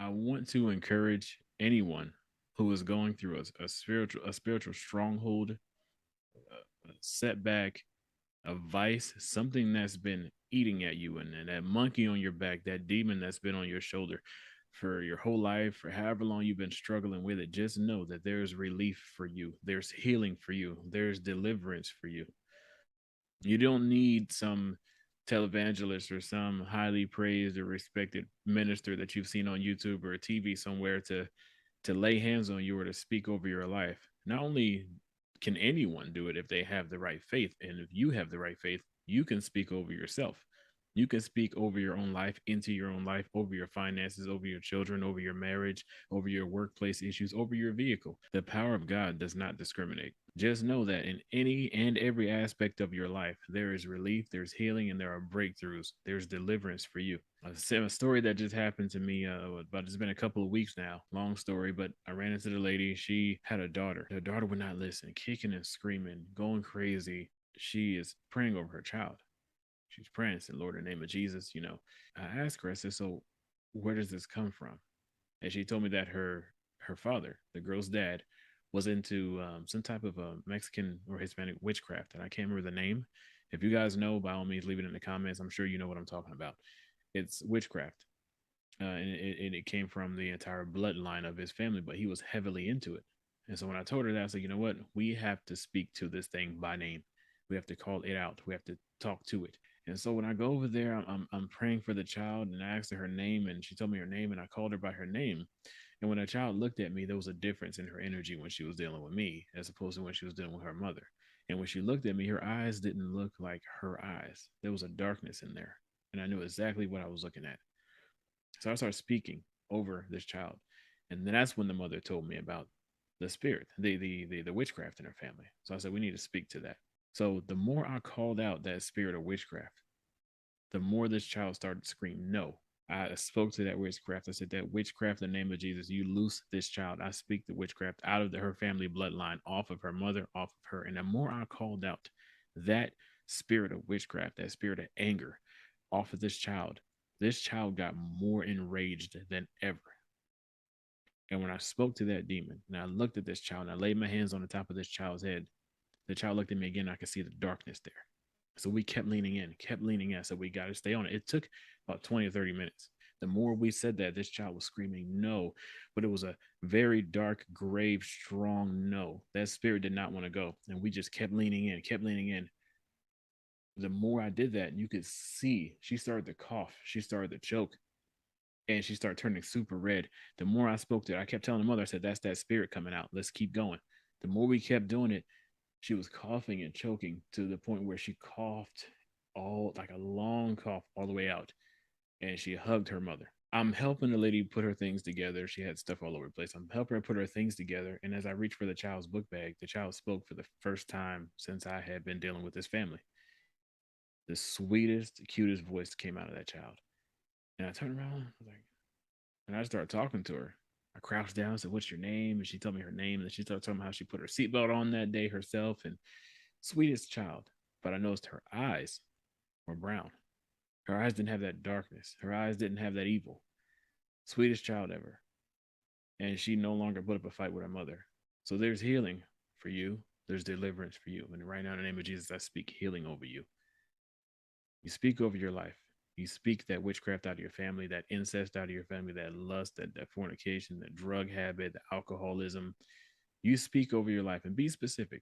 I want to encourage anyone who is going through a spiritual stronghold, a setback, a vice, something that's been eating at you, and that monkey on your back, that demon that's been on your shoulder for your whole life, for however long you've been struggling with it. Just know that there's relief for you, there's healing for you, there's deliverance for you. You don't need some televangelist or some highly praised or respected minister that you've seen on YouTube or TV somewhere to lay hands on you or to speak over your life. Not only can anyone do it if they have the right faith, and if you have the right faith, you can speak over yourself. You can speak over your own life, into your own life, over your finances, over your children, over your marriage, over your workplace issues, over your vehicle. The power of God does not discriminate. Just know that in any and every aspect of your life, there is relief, there's healing, and there are breakthroughs. There's deliverance for you. A story that just happened to me, but it's been a couple of weeks now. Long story, but I ran into the lady. She had a daughter. Her daughter would not listen, kicking and screaming, going crazy. She is praying over her child. She's praying, said, Lord, in the name of Jesus, I asked her, I said, so where does this come from? And she told me that her father, the girl's dad, was into some type of a Mexican or Hispanic witchcraft, and I can't remember the name. If you guys know, by all means, leave it in the comments. I'm sure you know what I'm talking about. It's witchcraft, and it came from the entire bloodline of his family, but he was heavily into it. And so when I told her that, I said, you know what? We have to speak to this thing by name. We have to call it out. We have to talk to it. And so when I go over there, I'm praying for the child, and I asked her name, and she told me her name, and I called her by her name. And when the child looked at me, there was a difference in her energy when she was dealing with me as opposed to when she was dealing with her mother. And when she looked at me, her eyes didn't look like her eyes. There was a darkness in there. And I knew exactly what I was looking at. So I started speaking over this child. And then that's when the mother told me about the spirit, the witchcraft in her family. So I said, we need to speak to that. So the more I called out that spirit of witchcraft, the more this child started to scream, no. I spoke to that witchcraft. I said, that witchcraft, in the name of Jesus, you loose this child. I speak the witchcraft out of her family bloodline, off of her mother, off of her. And the more I called out that spirit of witchcraft, that spirit of anger off of this child got more enraged than ever. And when I spoke to that demon and I looked at this child and I laid my hands on the top of this child's head, the child looked at me again. I could see the darkness there. So we kept leaning in, kept leaning in. So we got to stay on it. It took about 20 or 30 minutes. The more we said that, this child was screaming no, but it was a very dark, grave, strong no. That spirit did not want to go. And we just kept leaning in, kept leaning in. The more I did that, you could see she started to cough, she started to choke, and she started turning super red. The more I spoke to her, I kept telling the mother, I said, that's that spirit coming out. Let's keep going. The more we kept doing it, she was coughing and choking to the point where she coughed all like a long cough all the way out. And she hugged her mother. I'm helping the lady put her things together. She had stuff all over the place. I'm helping her put her things together. And as I reached for the child's book bag, the child spoke for the first time since I had been dealing with this family. The sweetest, cutest voice came out of that child. And I turned around, I was like, and I started talking to her. I crouched down and said, what's your name? And she told me her name. And then she started talking about how she put her seatbelt on that day herself. And sweetest child. But I noticed her eyes were brown. Her eyes didn't have that darkness. Her eyes didn't have that evil. Sweetest child ever. And she no longer put up a fight with her mother. So there's healing for you. There's deliverance for you. And right now, in the name of Jesus, I speak healing over you. You speak over your life. You speak that witchcraft out of your family, that incest out of your family, that lust, that fornication, that drug habit, the alcoholism. You speak over your life and be specific.